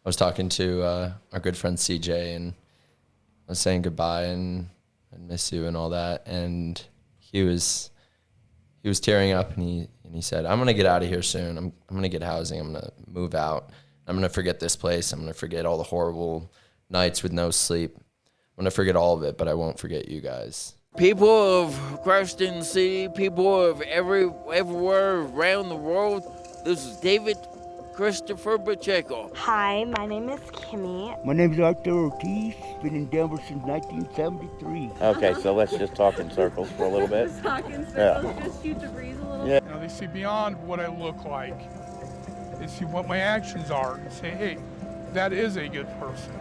was talking to our good friend CJ, and I was saying goodbye and I miss you and all that. And he was tearing up, and he said, "I'm gonna get out of here soon. I'm gonna get housing. I'm gonna move out. I'm gonna forget this place. I'm gonna forget all the horrible nights with no sleep. I'm gonna forget all of it, but I won't forget you guys." People of Creston City, people of everywhere around the world, this is David Christopher Pacheco. Hi, my name is Kimmy. My name is Arthur Ortiz. Been in Denver since 1973. Okay, so let's just talk in circles for a little bit. Just talk in circles, just shoot the breeze a little. Yeah. You know, they see beyond what I look like. They see what my actions are and say, hey, that is a good person.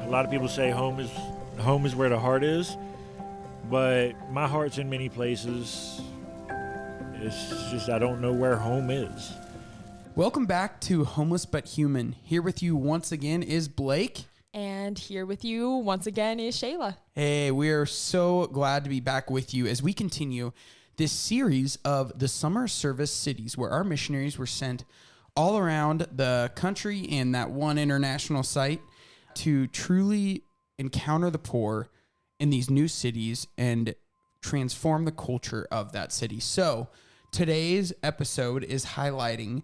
A lot of people say home is where the heart is, but my heart's in many places. It's just I don't know where home is. Welcome back to Homeless But Human. Here with you once again is Blake. And here with you once again is Shayla. Hey, we are so glad to be back with you as we continue this series of the summer service cities, where our missionaries were sent all around the country and that one international site to truly encounter the poor in these new cities and transform the culture of that city. So today's episode is highlighting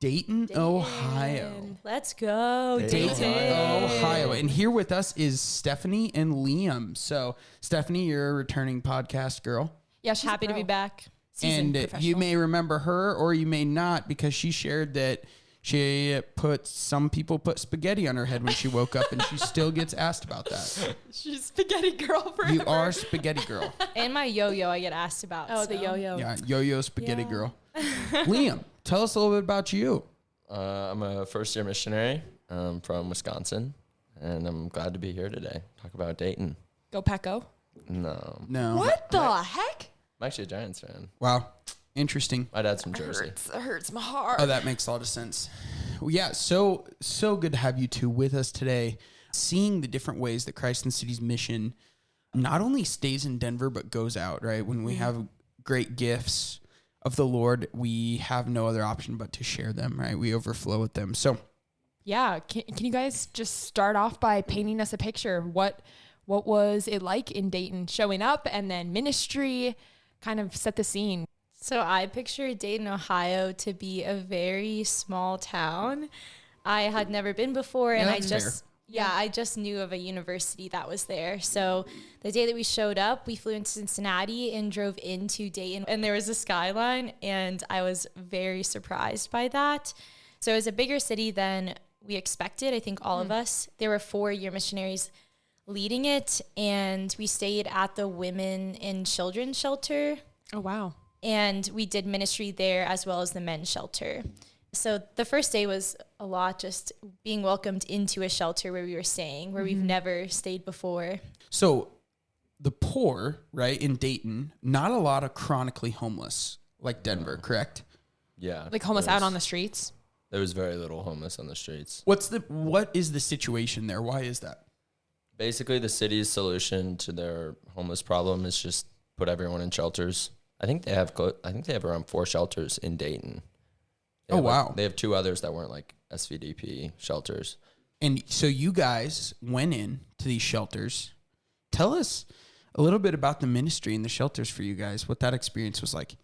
Dayton, Ohio. Let's go, Dayton, Ohio. And here with us is Stephanie and Liam. So, Stephanie, you're a returning podcast girl. Yeah, she's happy to be back. And you may remember her or you may not, because she shared that some people put spaghetti on her head when she woke up, and she still gets asked about that. She's spaghetti girl forever. You are spaghetti girl. And my yo-yo I get asked about. Oh, the yo-yo. Yeah, yo-yo spaghetti girl. Liam, tell us a little bit about you. I'm a first-year missionary from Wisconsin, and I'm glad to be here today. Talk about Dayton. Go Pecco. No. What the heck? I'm actually a Giants fan. Wow. Interesting. My dad's from Jersey. It hurts my heart. Oh, that makes a lot of sense. Well, yeah, so good to have you two with us today, seeing the different ways that Christ in the City's mission not only stays in Denver, but goes out, right? When we have great gifts of the Lord, we have no other option but to share them, right? We overflow with them. So, yeah, can you guys just start off by painting us a picture? What was it like in Dayton, showing up, and then ministry, kind of set the scene? So I picture Dayton, Ohio to be a very small town. I had never been before, and I just knew of a university that was there. So the day that we showed up, we flew into Cincinnati and drove into Dayton, and there was a skyline, and I was very surprised by that. So it was a bigger city than we expected, I think all of us. There were 4-year missionaries leading it, and we stayed at the women and children's shelter. Oh, wow. And we did ministry there as well as the men's shelter. So the first day was a lot, just being welcomed into a shelter where we were staying, where we've never stayed before. So the poor, right, in Dayton, not a lot of chronically homeless like Denver, correct? Yeah. Like homeless out on the streets? There was very little homeless on the streets. What is the situation there? Why is that? Basically, the city's solution to their homeless problem is just put everyone in shelters. I think they have around 4 shelters in Dayton. Wow. They have 2 others that weren't like SVDP shelters. And so you guys went in to these shelters. Tell us a little bit about the ministry and the shelters for you guys, what that experience was like.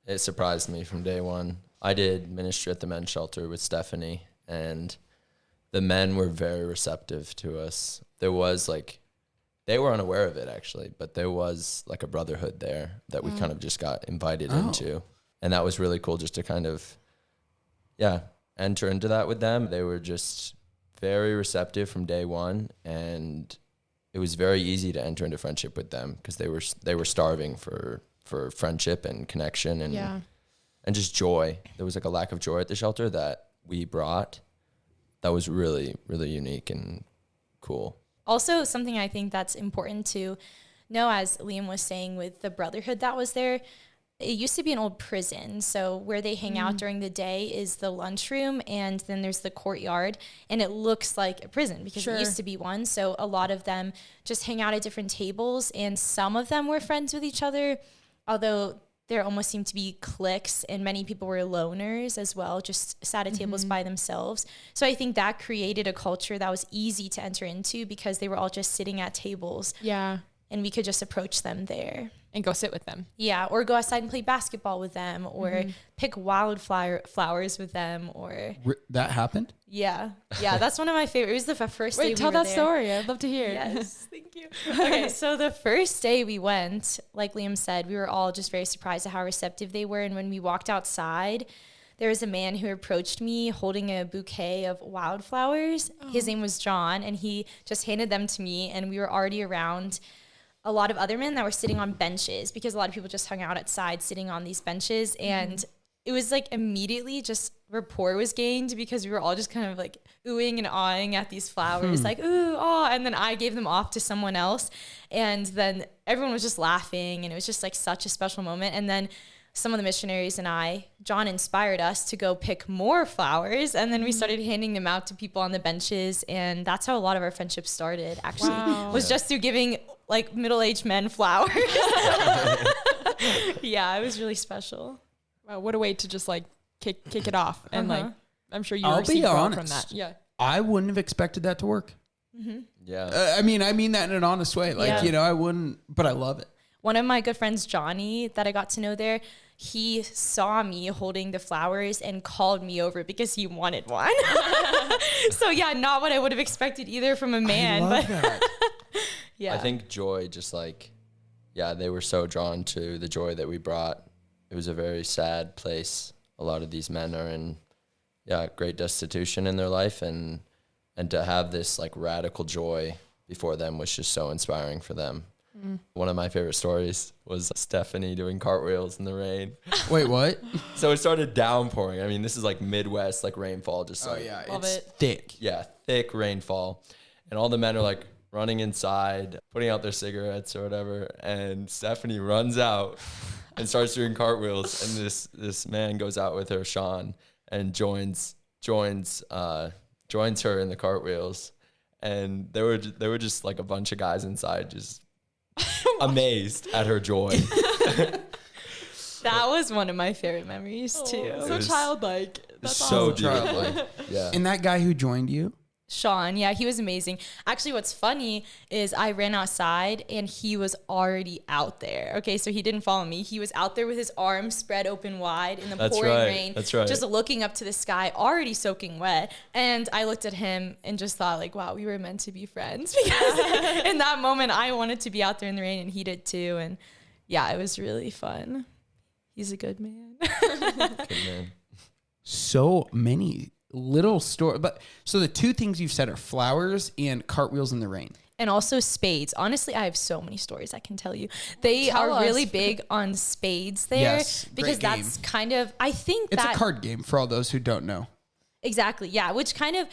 It surprised me from day one. I did ministry at the men's shelter with Stephanie, and the men were very receptive to us. There was they were unaware of it actually, but there was like a brotherhood there that we kind of just got invited into. And that was really cool just to kind of, enter into that with them. They were just very receptive from day one, and it was very easy to enter into friendship with them because they were starving for friendship and connection and just joy. There was like a lack of joy at the shelter that we brought that was really, really unique and cool. Also, something I think that's important to know, as Liam was saying, with the brotherhood that was there, it used to be an old prison. So where they hang out during the day is the lunchroom, and then there's the courtyard, and it looks like a prison because it used to be one. So a lot of them just hang out at different tables, and some of them were friends with each other, although there almost seemed to be cliques, and many people were loners as well, just sat at tables by themselves. So I think that created a culture that was easy to enter into because they were all just sitting at tables. Yeah. And we could just approach them there. And go sit with them. Yeah, or go outside and play basketball with them, or pick flowers with them, or... That happened? Yeah, that's one of my favorite. It was the first day we tell were that there. story. I'd love to hear it. Yes, thank you. Okay, so the first day we went, like Liam said, we were all just very surprised at how receptive they were. And when we walked outside, there was a man who approached me holding a bouquet of wildflowers. His name was John, and he just handed them to me, and we were already around a lot of other men that were sitting on benches because a lot of people just hung out outside sitting on these benches. And it was like immediately just rapport was gained because we were all just kind of like oohing and awing at these flowers, like, ooh, aw. And then I gave them off to someone else. And then everyone was just laughing, and it was just like such a special moment. And then some of the missionaries and John inspired us to go pick more flowers. And then we started handing them out to people on the benches. And that's how a lot of our friendships started, actually, was just through giving like middle-aged men flowers. Yeah, it was really special. Wow, what a way to just like kick it off. And like, I'm sure you I'll received be well honest. from that. Yeah. I wouldn't have expected that to work. Yeah. I mean that in an honest way. Like, you know, I wouldn't, but I love it. One of my good friends, Johnny, that I got to know there, he saw me holding the flowers and called me over because he wanted one. So yeah, not what I would have expected either from a man. I love but that. yeah. I think joy, just like, they were so drawn to the joy that we brought. It was a very sad place. A lot of these men are in, great destitution in their life, and to have this like radical joy before them was just so inspiring for them. One of my favorite stories was Stephanie doing cartwheels in the rain. Wait, what? So it started downpouring. I mean, this is like Midwest, like rainfall, just Love it's it. Thick. Yeah, thick rainfall. And all the men are like running inside, putting out their cigarettes or whatever. And Stephanie runs out and starts doing cartwheels. And this man goes out with her, Sean, and joins her in the cartwheels. And there were just like a bunch of guys inside just amazed at her joy. That was one of my favorite memories too. So childlike. That's so awesome. beautiful. Yeah. And that guy who joined you? Sean, yeah, he was amazing. Actually, what's funny is I ran outside and he was already out there. Okay, so he didn't follow me. He was out there with his arms spread open wide in the pouring rain. That's right. Just looking up to the sky, already soaking wet. And I looked at him and just thought, like, wow, we were meant to be friends. Because in that moment, I wanted to be out there in the rain, and he did too. And yeah, it was really fun. He's a good man. Good man. So many little story, but so the two things you've said are flowers and cartwheels in the rain. And also spades. Honestly, I have so many stories I can tell you. They Tell are us. really big on spades there. Yes, because great game. that's kind of, I think It's that a card game for all those who don't know. exactly, yeah, which kind of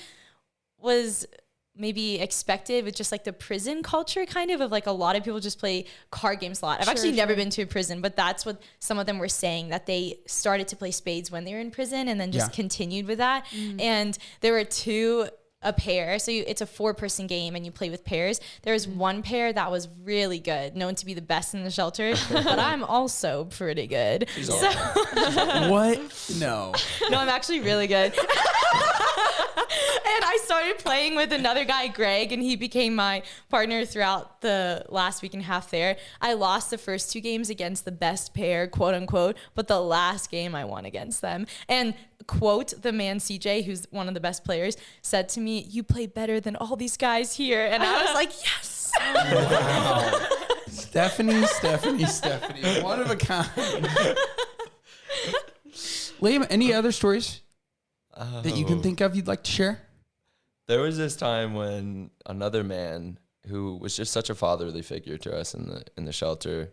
was maybe expected with just like the prison culture kind of like a lot of people just play card games a lot. I've actually never been to a prison, but that's what some of them were saying, that they started to play spades when they were in prison and then just continued with that. And there were a pair. So it's a 4-person game and you play with pairs. There was one pair that was really good, known to be the best in the shelter, but I'm also pretty good. So What? No. no, I'm actually really good. And I started playing with another guy, Greg, and he became my partner throughout the last week and a half there. I lost the first 2 games against the best pair, quote unquote, but the last game I won against them. And quote, the man CJ, who's one of the best players, said to me, "You play better than all these guys here." And I was like, yes. Wow. Stephanie. One of a kind. Liam, any other stories that you can think of you'd like to share? There was this time when another man who was just such a fatherly figure to us in the shelter,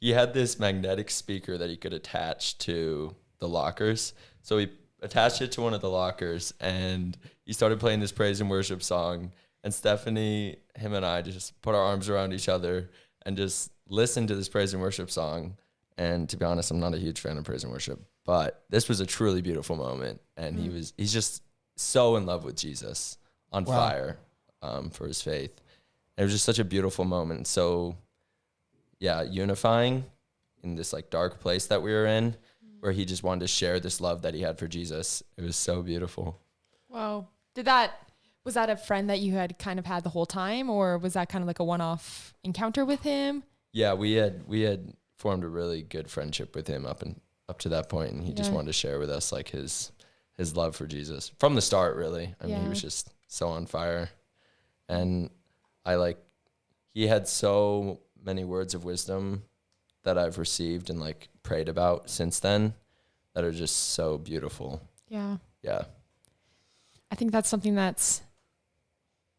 he had this magnetic speaker that he could attach to the lockers. So he attached it to one of the lockers and he started playing this praise and worship song. And Stephanie, him and I just put our arms around each other and just listened to this praise and worship song. And to be honest, I'm not a huge fan of praise and worship, but this was a truly beautiful moment. And he's just so in love with Jesus, on fire for his faith. And it was just such a beautiful moment. So yeah, unifying in this like dark place that we were in, where he just wanted to share this love that he had for Jesus. It was so beautiful. Wow. Was that a friend that you had kind of had the whole time, or was that kind of like a one-off encounter with him? Yeah, we had formed a really good friendship with him up to that point, and he just wanted to share with us like his love for Jesus from the start, really. I mean, he was just so on fire. And he had so many words of wisdom that I've received and like prayed about since then that are just so beautiful. Yeah. Yeah. I think that's something that's,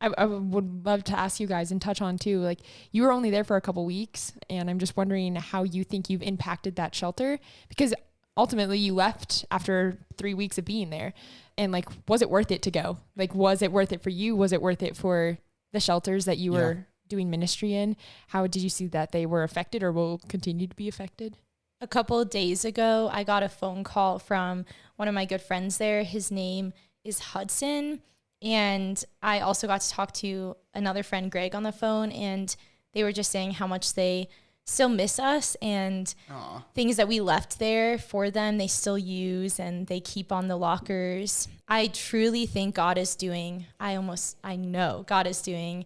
I would love to ask you guys and touch on too. Like, you were only there for a couple weeks, and I'm just wondering how you think you've impacted that shelter, because ultimately you left after 3 weeks of being there. And like, was it worth it to go? Like, was it worth it for you? Was it worth it for the shelters that you were doing ministry in? How did you see that they were affected or will continue to be affected? A couple of days ago, I got a phone call from one of my good friends there. His name is Hudson. And I also got to talk to another friend, Greg, on the phone. And they were just saying how much they still miss us, and things that we left there for them, they still use and they keep on the lockers. I truly think God is doing, I know God is doing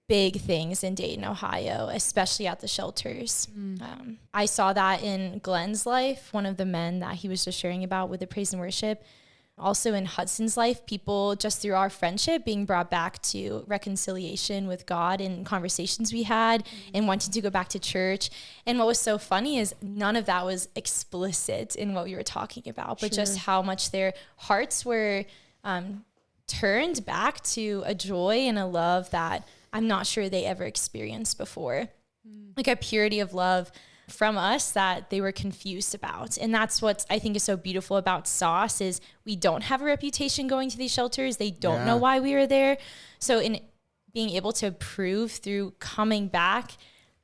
big things in Dayton, Ohio, especially at the shelters. I saw that in Glenn's life, one of the men that he was just sharing about with the praise and worship. Also in Hudson's life, people just through our friendship being brought back to reconciliation with God in conversations we had and wanting to go back to church. And what was so funny is none of that was explicit in what we were talking about, but just how much their hearts were turned back to a joy and a love that I'm not sure they ever experienced before. Like a purity of love from us that they were confused about. And that's what I think is so beautiful about Sauce is we don't have a reputation going to these shelters. They don't know why we were there. So in being able to prove through coming back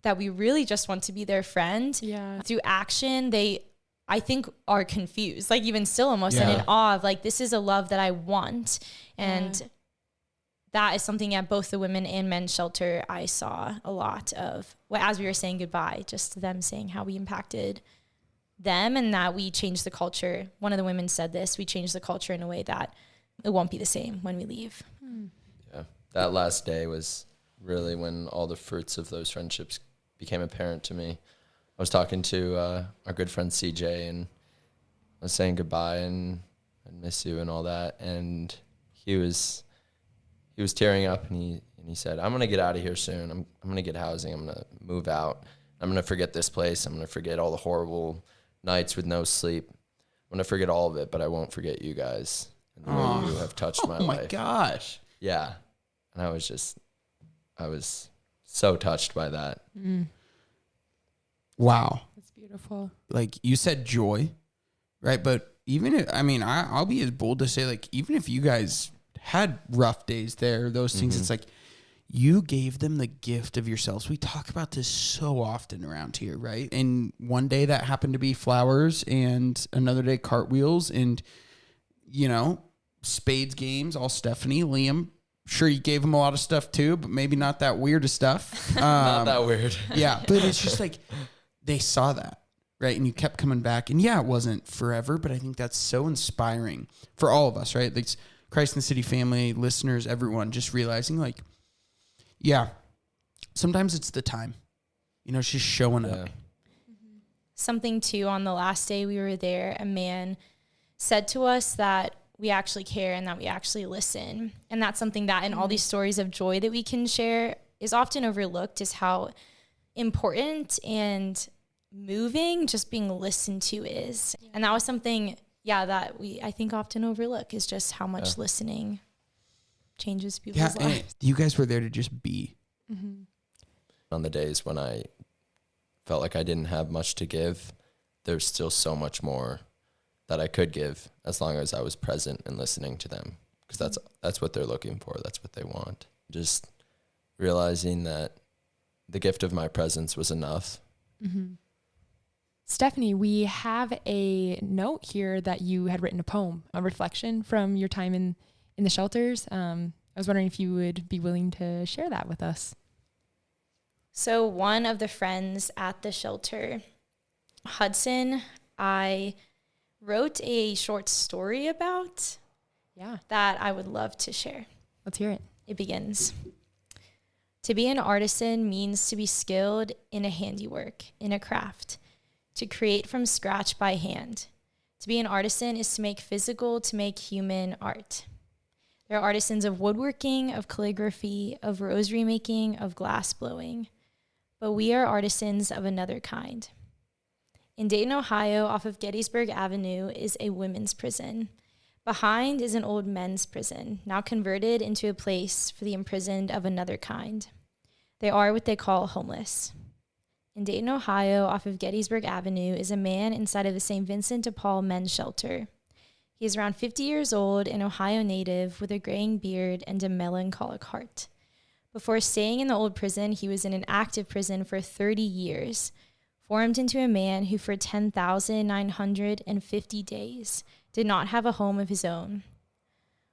that we really just want to be their friend through action, they, I think, are confused, like even still almost and in awe of like, this is a love that I want. And that is something at both the women and men's shelter I saw a lot of. Well, as we were saying goodbye, just them saying how we impacted them and that we changed the culture. One of the women said this, we changed the culture in a way that it won't be the same when we leave. Yeah. That last day was really when all the fruits of those friendships became apparent to me. I was talking to our good friend CJ, and I was saying goodbye and I miss you and all that. And he was tearing up, and he said, I'm going to get out of here soon. I'm going to get housing. I'm going to move out. I'm going to forget this place. I'm going to forget all the horrible nights with no sleep. I'm going to forget all of it, but I won't forget you guys and the way you have touched my life. Oh my gosh. Yeah. And I was so touched by that. Wow. That's beautiful. Like you said, joy, right? But even if, I'll be as bold to say, like, even if you guys had rough days there, those things, it's like you gave them the gift of yourselves. We talk about this so often around here, right? And one day that happened to be flowers, and another day cartwheels, and spades games, all Stephanie. Liam, sure, you gave him a lot of stuff too, but maybe not that weird of stuff. Not that weird. Yeah, but it's just like they saw that, right? And you kept coming back, and it wasn't forever, but I think that's so inspiring for all of us, right? Like Christ in the City family, listeners, everyone, just realizing like, sometimes it's the time, it's just showing up. Something too, on the last day we were there, a man said to us that we actually care and that we actually listen. And that's something that in all these stories of joy that we can share is often overlooked, is how important and moving just being listened to is. And that was something that I think often overlook, is just how much listening changes people's lives. You guys were there to just be. On the days when I felt like I didn't have much to give, there's still so much more that I could give as long as I was present and listening to them, because that's what they're looking for. That's what they want. Just realizing that the gift of my presence was enough. Stephanie, we have a note here that you had written a poem, a reflection from your time in the shelters. I was wondering if you would be willing to share that with us. So one of the friends at the shelter Hudson, I wrote a short story about that I would love to share. Let's hear it. It begins. To be an artisan means to be skilled in a handiwork, in a craft, to create from scratch by hand. To be an artisan is to make physical, to make human art. There are artisans of woodworking, of calligraphy, of rosary making, of glass blowing. But we are artisans of another kind. In Dayton, Ohio, off of Gettysburg Avenue, is a women's prison. Behind is an old men's prison, now converted into a place for the imprisoned of another kind. They are what they call homeless. In Dayton, Ohio, off of Gettysburg Avenue, is a man inside of the St. Vincent de Paul men's shelter. He is around 50 years old, an Ohio native with a graying beard and a melancholic heart. Before staying in the old prison, he was in an active prison for 30 years, formed into a man who for 10,950 days did not have a home of his own.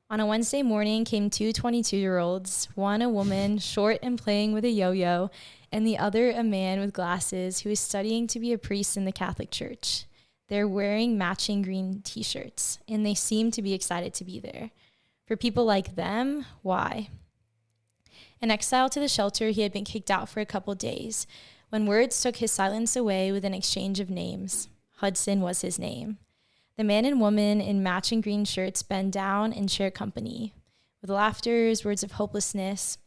On a Wednesday morning came two 22-year-olds, one a woman, short and playing with a yo-yo, and the other a man with glasses who is studying to be a priest in the Catholic Church. They're wearing matching green t-shirts, and they seem to be excited to be there. For people like them, why? An exile to the shelter, he had been kicked out for a couple days, when words took his silence away with an exchange of names. Hudson was his name. The man and woman in matching green shirts bend down and share company, with laughters, words of hopelessness,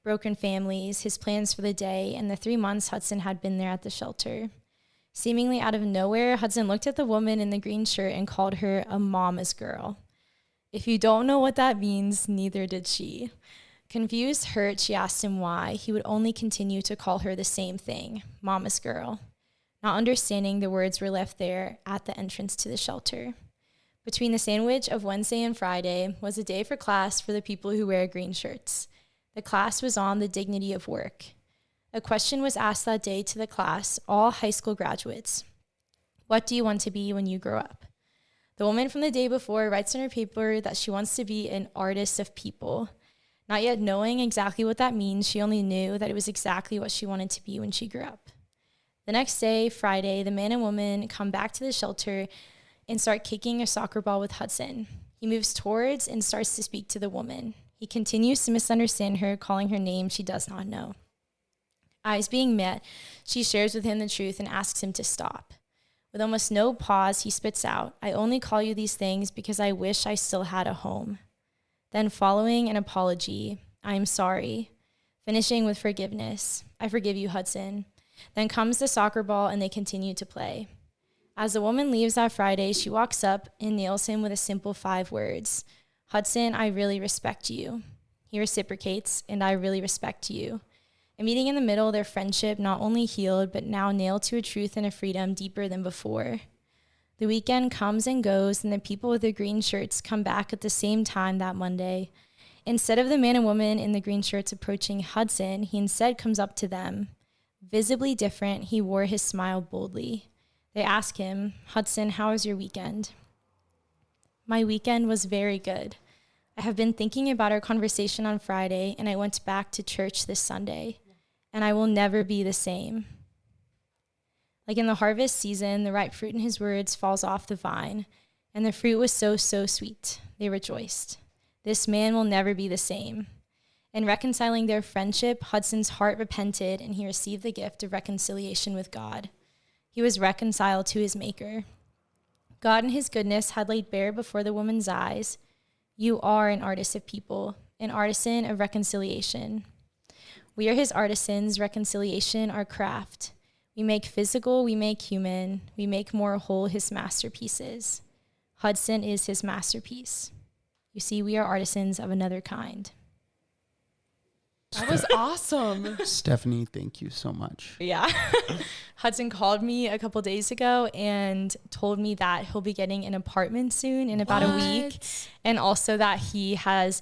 broken families, his plans for the day, and the 3 months Hudson had been there at the shelter. Seemingly out of nowhere, Hudson looked at the woman in the green shirt and called her a mama's girl. If you don't know what that means, neither did she. Confused, hurt, she asked him why he would only continue to call her the same thing, mama's girl. Not understanding, the words were left there at the entrance to the shelter. Between the sandwich of Wednesday and Friday was a day for class for the people who wear green shirts. The class was on the dignity of work. A question was asked that day to the class, all high school graduates. What do you want to be when you grow up? The woman from the day before writes on her paper that she wants to be an artist of people. Not yet knowing exactly what that means, she only knew that it was exactly what she wanted to be when she grew up. The next day, Friday, the man and woman come back to the shelter and start kicking a soccer ball with Hudson. He moves towards and starts to speak to the woman. He continues to misunderstand her, calling her names she does not know. Eyes being met, she shares with him the truth and asks him to stop. With almost no pause, he spits out, "I only call you these things because I wish I still had a home." Then following an apology, "I am sorry," finishing with forgiveness. "I forgive you, Hudson." Then comes the soccer ball and they continue to play. As the woman leaves that Friday, she walks up and nails him with a simple 5 words. "Hudson, I really respect you." He reciprocates, "And I really respect you." A meeting in the middle, their friendship not only healed, but now nailed to a truth and a freedom deeper than before. The weekend comes and goes, and the people with the green shirts come back at the same time that Monday. Instead of the man and woman in the green shirts approaching Hudson, he instead comes up to them. Visibly different, he wore his smile boldly. They ask him, "Hudson, how was your weekend?" "My weekend was very good. I have been thinking about our conversation on Friday, and I went back to church this Sunday, and I will never be the same." Like in the harvest season, the ripe fruit in his words falls off the vine, and the fruit was so sweet. They rejoiced. This man will never be the same. In reconciling their friendship, Hudson's heart repented, and he received the gift of reconciliation with God. He was reconciled to his Maker. God in his goodness had laid bare before the woman's eyes, "You are an artist of people, an artisan of reconciliation." We are his artisans, reconciliation our craft. We make physical, we make human, we make more whole his masterpieces. Hudson is his masterpiece. You see, we are artisans of another kind. That was awesome. Stephanie, thank you so much. Yeah. Hudson called me a couple days ago and told me that he'll be getting an apartment soon in about a week. And also that he has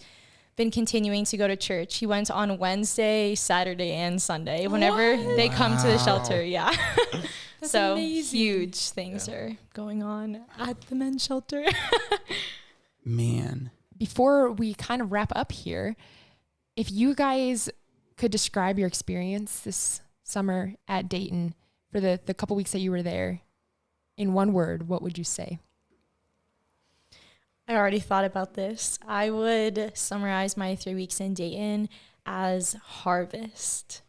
been continuing to go to church. He went on Wednesday, Saturday, and Sunday whenever they come to the shelter. Yeah. So amazing. Huge things are going on at the men's shelter. Man. Before we kind of wrap up here, if you guys could describe your experience this summer at Dayton for the couple weeks that you were there, in one word, what would you say? I already thought about this. I would summarize my 3 weeks in Dayton as harvest,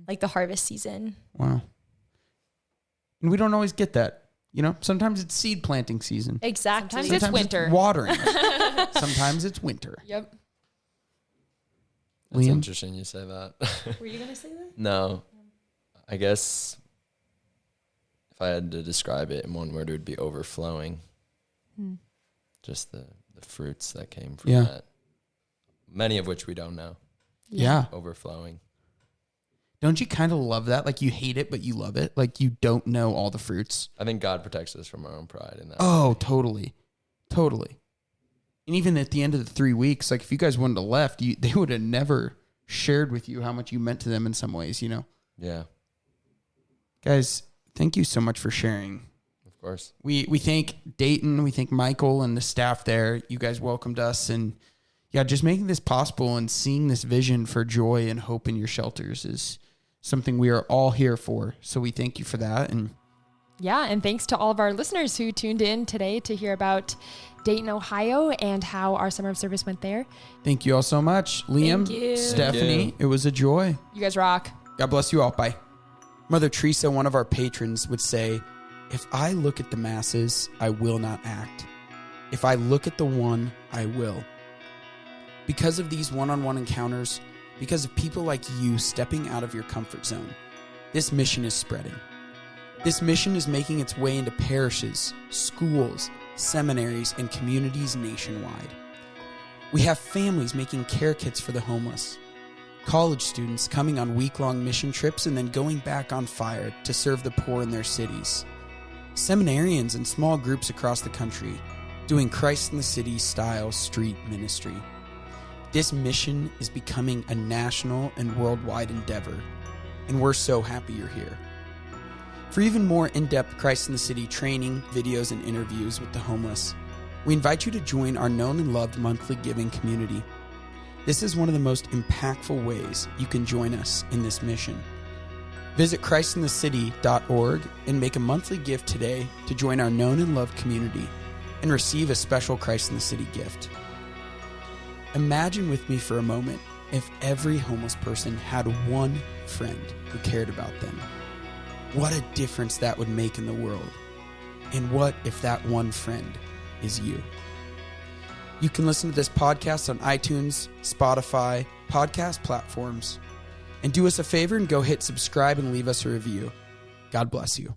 like the harvest season. Wow. And we don't always get that. You know, sometimes it's seed planting season. Exactly. Sometimes it's winter. Watering. Sometimes it's winter. Yep. That's Liam? interesting you say that. Were you going to say that? No. I guess if I had to describe it in one word, it would be overflowing. Just the fruits that came from that. Many of which we don't know. Yeah. Overflowing. Don't you kind of love that? Like you hate it, but you love it. Like you don't know all the fruits. I think God protects us from our own pride in that. Oh, totally. Totally. And even at the end of the 3 weeks, like if you guys wouldn't have left, they would have never shared with you how much you meant to them in some ways, you know? Yeah. Guys, thank you so much for sharing. Of course. We thank Dayton, we thank Michael and the staff there. You guys welcomed us, and yeah, just making this possible and seeing this vision for joy and hope in your shelters is something we are all here for. So we thank you for that. And yeah, and thanks to all of our listeners who tuned in today to hear about Dayton, Ohio, and how our summer of service went there. thank you all so much. Liam, Thank you. Stephanie, Thank you. it was a joy. You guys rock. God bless you all. Bye. Mother Teresa, one of our patrons, would say, "If I look at the masses, I will not act. If I look at the one, I will." Because of these one-on-one encounters, because of people like you stepping out of your comfort zone, this mission is spreading. This mission is making its way into parishes, schools, seminaries, and communities nationwide. We have families making care kits for the homeless, college students coming on week-long mission trips and then going back on fire to serve the poor in their cities, seminarians and small groups across the country doing Christ in the City style street ministry. This mission is becoming a national and worldwide endeavor, and we're so happy you're here. For even more in-depth Christ in the City training, videos, and interviews with the homeless, we invite you to join our known and loved monthly giving community. This is one of the most impactful ways you can join us in this mission. Visit christinthecity.org and make a monthly gift today to join our known and loved community and receive a special Christ in the City gift. Imagine with me for a moment if every homeless person had one friend who cared about them. What a difference that would make in the world. And what if that one friend is you? You can listen to this podcast on iTunes, Spotify, podcast platforms. And do us a favor and go hit subscribe and leave us a review. God bless you.